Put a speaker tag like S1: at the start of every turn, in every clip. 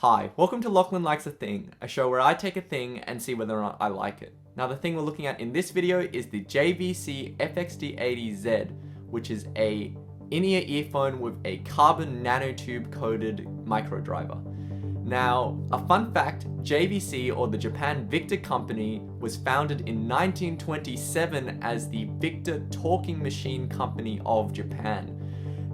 S1: Hi, welcome to Lachlan Likes a Thing, a show where I take a thing and see whether or not I like it. Now the thing we're looking at in this video is the JVC FXD80-Z, which is a in-ear earphone with a carbon nanotube coated micro driver. Now, a fun fact, JVC, or the Japan Victor Company, was founded in 1927 as the Victor Talking Machine Company of Japan.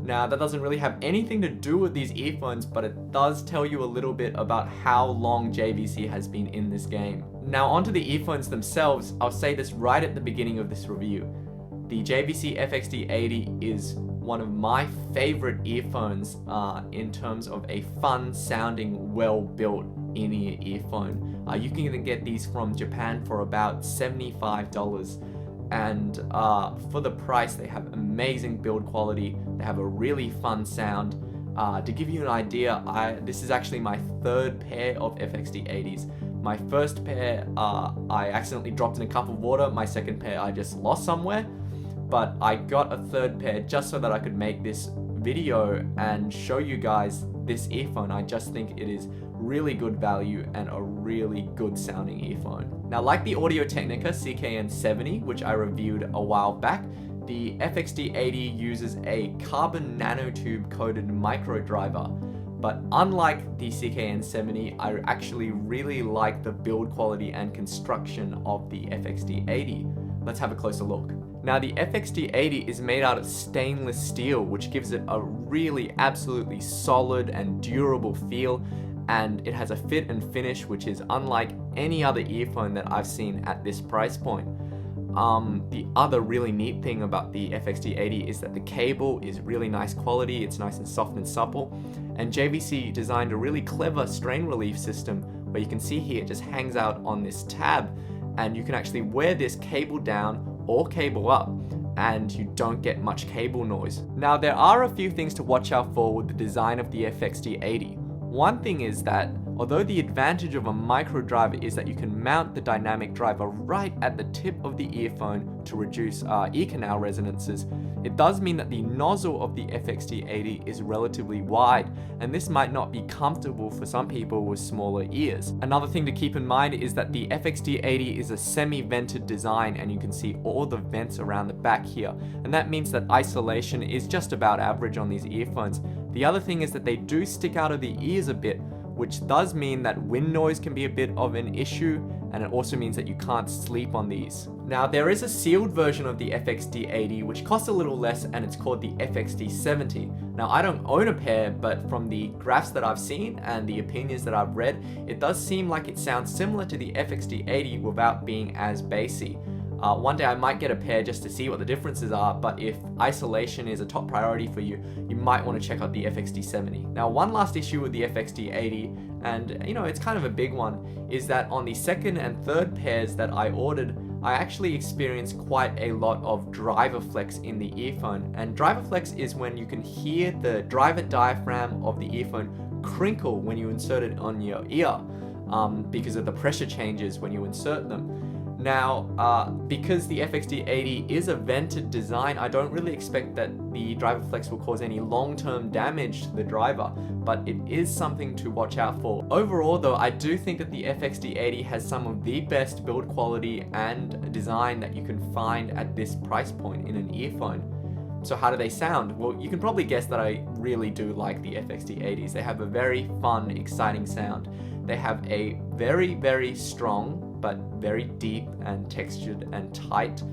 S1: Now, that doesn't really have anything to do with these earphones, but it does tell you a little bit about how long JVC has been in this game. Now, onto the earphones themselves, I'll say this right at the beginning of this review. The JVC FXD80 is one of my favorite earphones in terms of a fun sounding, well-built in-ear earphone. You can even get these from Japan for about $75. And for the price, they have amazing build quality. They have a really fun sound. To give you an idea, this is actually my third pair of FXD80s. My first pair, I accidentally dropped in a cup of water. My second pair, I just lost somewhere. But I got a third pair just so that I could make this video and show you guys this earphone. I just think it is really good value and a really good sounding earphone. Now, like the Audio-Technica CKN70, which I reviewed a while back, the FXD80 uses a carbon nanotube coated micro driver. But unlike the CKN70, I actually really like the build quality and construction of the FXD80. Let's have a closer look. Now, the FXD80 is made out of stainless steel, which gives it a really absolutely solid and durable feel, and it has a fit and finish which is unlike any other earphone that I've seen at this price point. The other really neat thing about the FXD80 is that the cable is really nice quality, it's nice and soft and supple, and JVC designed a really clever strain relief system where you can see here it just hangs out on this tab, and you can actually wear this cable down or cable up, and you don't get much cable noise. Now, there are a few things to watch out for with the design of the FXD80. One thing is that although the advantage of a micro driver is that you can mount the dynamic driver right at the tip of the earphone to reduce ear canal resonances, it does mean that the nozzle of the FXD80 is relatively wide, and this might not be comfortable for some people with smaller ears. Another thing to keep in mind is that the FXD80 is a semi-vented design, and you can see all the vents around the back here, and that means that isolation is just about average on these earphones. The other thing is that they do stick out of the ears a bit, which does mean that wind noise can be a bit of an issue, and it also means that you can't sleep on these. Now, there is a sealed version of the FXD80 which costs a little less, and it's called the FXD70. Now, I don't own a pair, but from the graphs that I've seen and the opinions that I've read, it does seem like it sounds similar to the FXD80 without being as bassy. One day I might get a pair just to see what the differences are, but if isolation is a top priority for you, you might want to check out the FXD70. Now, one last issue with the FXD80, and it's kind of a big one, is that on the second and third pairs that I ordered, I actually experienced quite a lot of driver flex in the earphone. And driver flex is when you can hear the driver diaphragm of the earphone crinkle when you insert it on your ear, because of the pressure changes when you insert them. Now, because the FXD80 is a vented design, I don't really expect that the driver flex will cause any long-term damage to the driver, but it is something to watch out for. Overall though, I do think that the FXD80 has some of the best build quality and design that you can find at this price point in an earphone. So how do they sound? Well, you can probably guess that I really do like the FXD80s. They have a very fun, exciting sound. They have a very, very strong but very deep and textured and tight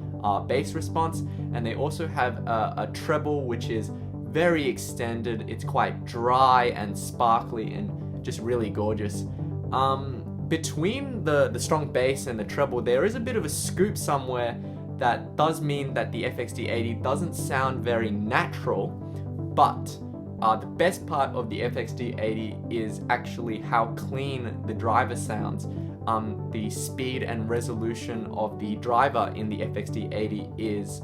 S1: bass response, and they also have a treble which is very extended. It's quite dry and sparkly and just really gorgeous. Between the strong bass and the treble, there is a bit of a scoop somewhere that does mean that the FXD80 doesn't sound very natural, but the best part of the FXD80 is actually how clean the driver sounds. The speed and resolution of the driver in the FXD80 is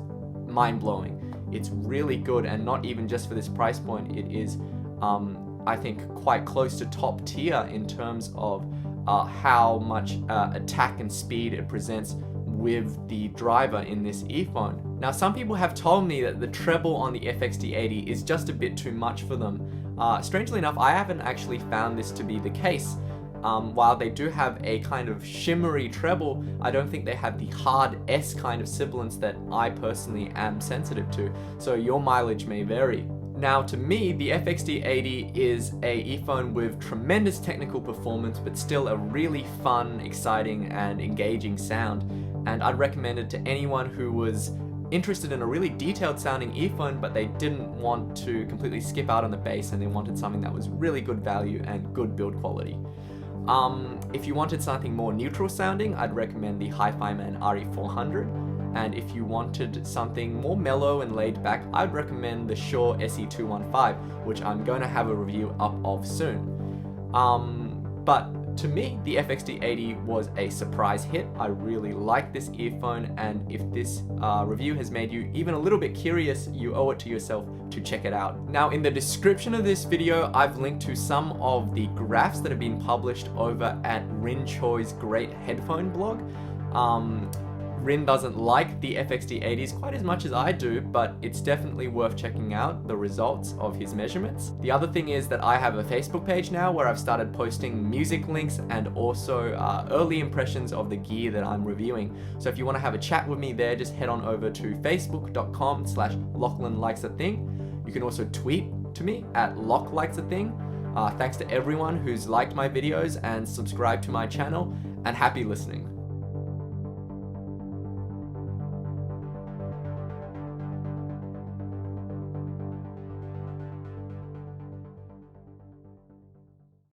S1: mind-blowing. It's really good, and not even just for this price point. It is, I think, quite close to top tier in terms of how much attack and speed it presents with the driver in this earphone. Now, some people have told me that the treble on the FXD80 is just a bit too much for them. Strangely enough, I haven't actually found this to be the case. While they do have a kind of shimmery treble, I don't think they have the hard S kind of sibilance that I personally am sensitive to, so your mileage may vary. Now, to me, the FXD80 is a earphone with tremendous technical performance, but still a really fun, exciting, and engaging sound, and I'd recommend it to anyone who was interested in a really detailed sounding earphone, but they didn't want to completely skip out on the bass and they wanted something that was really good value and good build quality. If you wanted something more neutral sounding, I'd recommend the Hi-Fi-Man RE400, and if you wanted something more mellow and laid back, I'd recommend the Shure SE215, which I'm going to have a review up of soon. But to me, the FXD80 was a surprise hit. I really like this earphone, and if this review has made you even a little bit curious, you owe it to yourself to check it out. Now, in the description of this video, I've linked to some of the graphs that have been published over at Rin Choi's great headphone blog. Rin doesn't like the FXD80s quite as much as I do, but it's definitely worth checking out the results of his measurements. The other thing is that I have a Facebook page now where I've started posting music links and also early impressions of the gear that I'm reviewing. So if you want to have a chat with me there, just head on over to facebook.com/LachlanLikesAthing. You can also tweet to me at LochLikesAthing. Thanks to everyone who's liked my videos and subscribed to my channel, and happy listening.